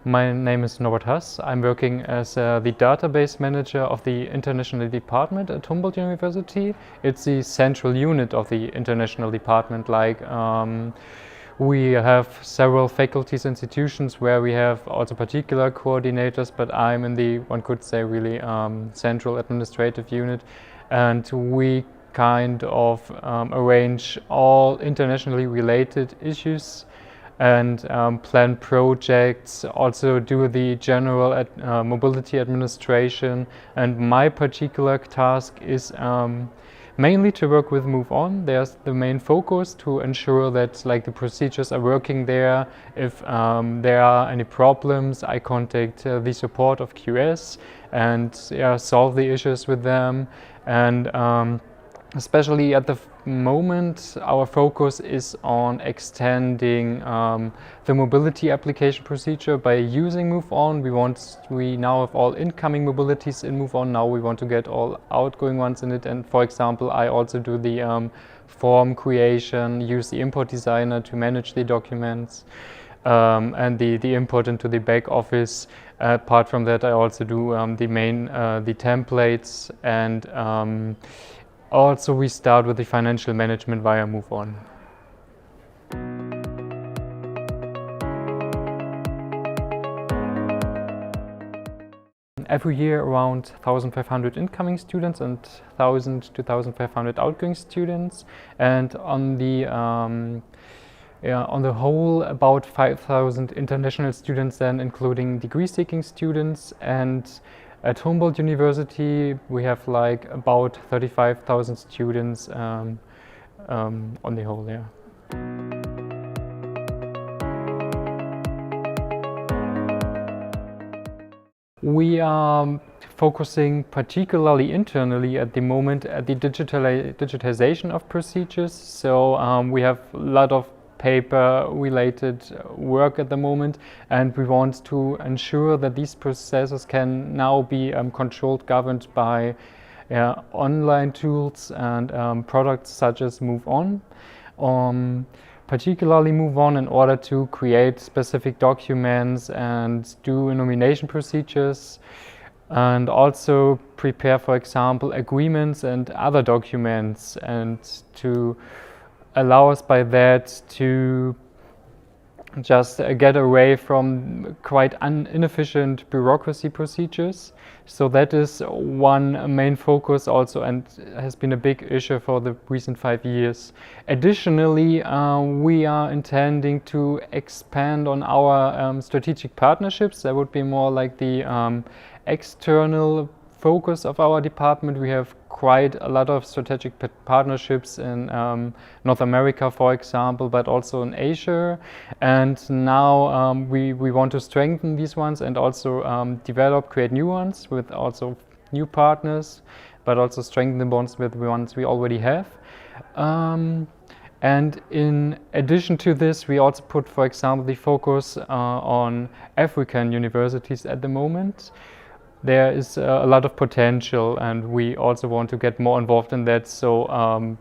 My name is Norbert Hass. I'm working as the database manager of the international department at Humboldt University. It's the central unit of the international department. We have several faculties institutions where we have also particular coordinators, but I'm in the, one could say, really central administrative unit, and we kind of arrange all internationally related issues and plan projects, also do the general mobility administration. And my particular task is mainly to work with MoveON. There's the main focus to ensure that the procedures are working there. If there are any problems, I contact the support of QS and solve the issues with them. And especially at the moment, our focus is on extending the mobility application procedure by using MoveON. We now have all incoming mobilities in MoveON. Now we want to get all outgoing ones in it. And for example, I also do the form creation, use the import designer to manage the documents and the import into the back office. Apart from that, I also do the templates, and also we start with the financial management via MoveON. Every year around 1,500 incoming students and 1,000 to 1,500 outgoing students, and on the whole about 5,000 international students, then including degree-seeking students. And at Humboldt University we have about 35,000 students on the whole. We are focusing particularly internally at the moment at the digitization of procedures. So we have a lot of paper-related work at the moment, and we want to ensure that these processes can now be controlled, governed by online tools and products such as MoveON. Particularly MoveON in order to create specific documents and do nomination procedures, and also prepare, for example, agreements and other documents, and to allow us by that to just get away from quite inefficient bureaucracy procedures. So that is one main focus also, and has been a big issue for the recent 5 years. Additionally, we are intending to expand on our strategic partnerships. That would be more like the external focus of our department. We have quite a lot of strategic partnerships in North America, for example, but also in Asia. And now we want to strengthen these ones and also create new ones with also new partners, but also strengthen the bonds with the ones we already have. And in addition to this, we also put, for example, the focus on African universities at the moment. There is a lot of potential, and we also want to get more involved in that, so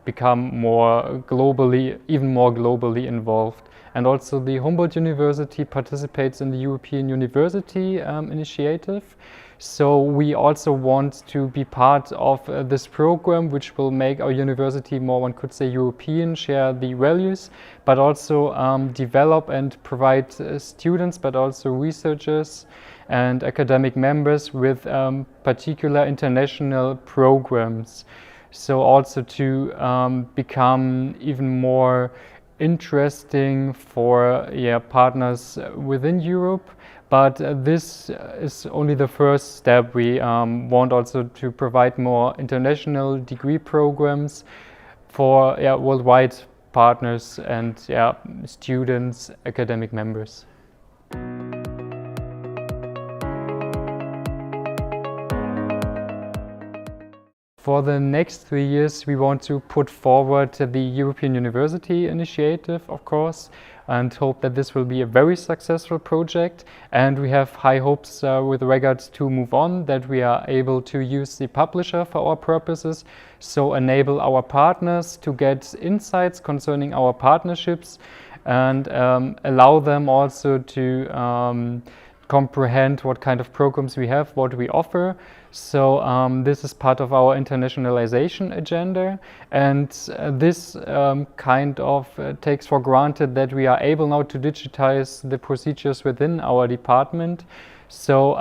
become even more globally involved. And also the Humboldt University participates in the European University Initiative. So we also want to be part of this program, which will make our university more, one could say, European, share the values, but also develop and provide students, but also researchers and academic members with particular international programs. So also to become even more interesting for partners within Europe. But this is only the first step. We want also to provide more international degree programs for worldwide partners and students, academic members. For the next 3 years, we want to put forward the European University Initiative, of course, and hope that this will be a very successful project. And we have high hopes with regards to MoveON, that we are able to use the publisher for our purposes, so enable our partners to get insights concerning our partnerships, and allow them also to comprehend what kind of programs we have, what we offer. So this is part of our internationalization agenda, and this kind of takes for granted that we are able now to digitize the procedures within our department. So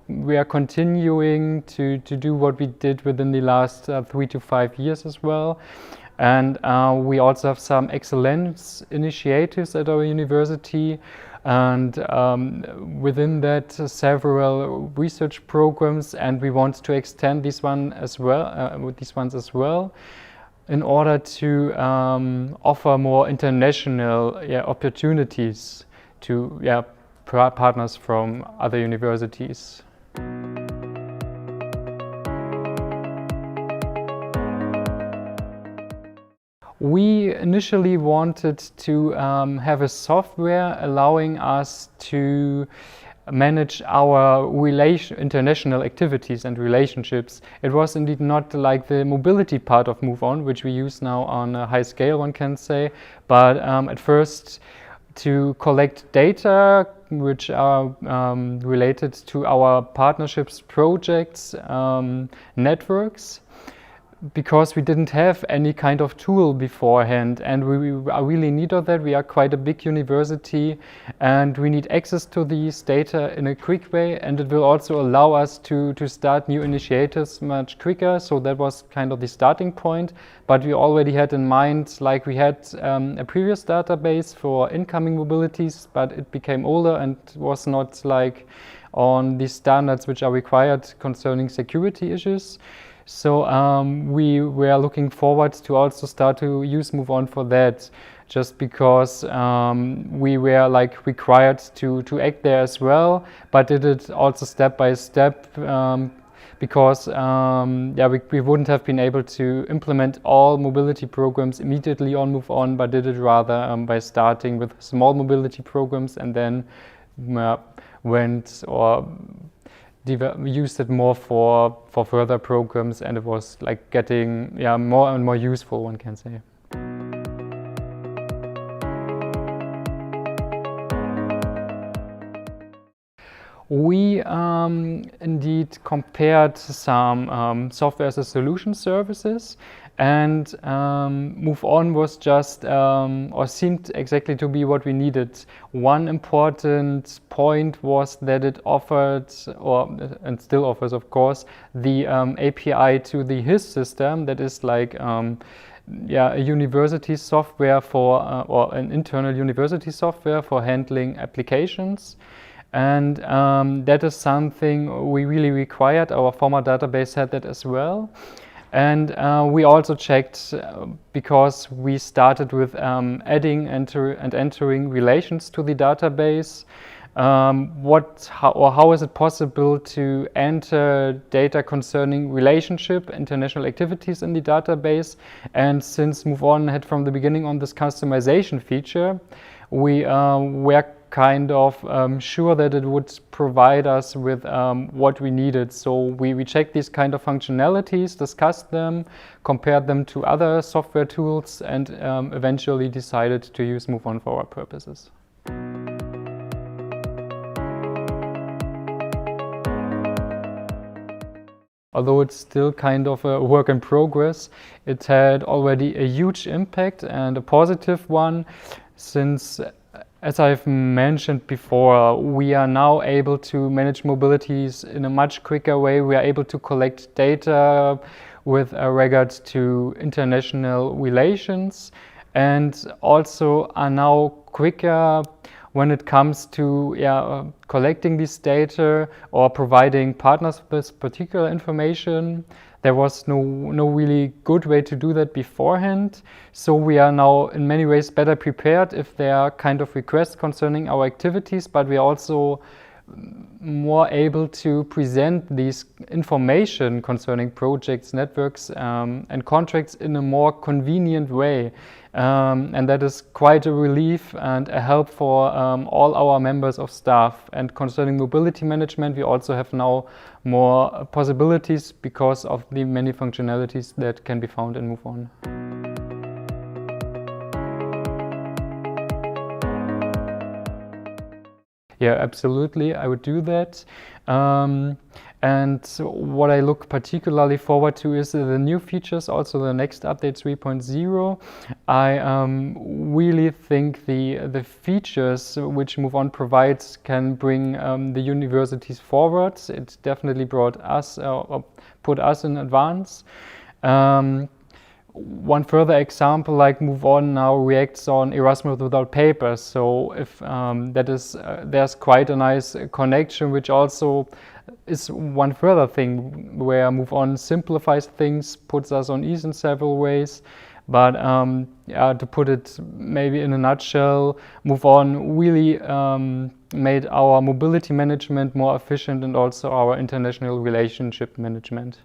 we are continuing to do what we did within the last 3 to 5 years as well. And we also have some excellence initiatives at our university, and within that several research programs, and we want to extend these ones as well in order to offer more international opportunities to partners from other universities. We initially wanted to have a software allowing us to manage our international activities and relationships. It was indeed not like the mobility part of MoveON, which we use now on a high scale, one can say, but at first to collect data which are related to our partnerships, projects, networks, because we didn't have any kind of tool beforehand, and we are really in need of that. We are quite a big university and we need access to these data in a quick way, and it will also allow us to start new initiatives much quicker. So that was kind of the starting point, but we already had in mind, like we had a previous database for incoming mobilities, but it became older and was not like on the standards which are required concerning security issues. So we were looking forward to also start to use MoveON for that, just because we were like required to act there as well, but did it also step by step, because we wouldn't have been able to implement all mobility programs immediately on MoveON, but did it rather by starting with small mobility programs, and then used it more for further programs, and it was like getting more and more useful, one can say. We indeed compared some software as a solution services, and MoveON was just or seemed exactly to be what we needed. One important point was that it offered, and still offers of course, the API to the HIS system, that is like a university software for or an internal university software for handling applications. And that is something we really required. Our former database had that as well. And we also checked, because we started with adding and entering relations to the database, how is it possible to enter data concerning relationship, international activities in the database. And since MoveON had from the beginning on this customization feature, we were kind of sure that it would provide us with what we needed. So we checked these kind of functionalities, discussed them, compared them to other software tools, and eventually decided to use MoveON for our purposes. Although it's still kind of a work in progress, it had already a huge impact, and a positive one, since, as I've mentioned before, we are now able to manage mobilities in a much quicker way. We are able to collect data with regards to international relations, and also are now quicker when it comes to collecting this data or providing partners with particular information. There was no really good way to do that beforehand. So we are now in many ways better prepared if there are kind of requests concerning our activities, but we are also more able to present these information concerning projects, networks, and contracts in a more convenient way. And that is quite a relief and a help for all our members of staff. And concerning mobility management, we also have now more possibilities because of the many functionalities that can be found in MoveON. Yeah, absolutely. I would do that. And what I look particularly forward to is the new features, also the next update 3.0. I really think the features which MoveON provides can bring the universities forward. It definitely brought us, or put us in advance. One further example, like MoveON now reacts on Erasmus without papers. So if that is, there's quite a nice connection, which also is one further thing where MoveON simplifies things, puts us on ease in several ways. But yeah, to put it maybe in a nutshell, MoveON really made our mobility management more efficient and also our international relationship management.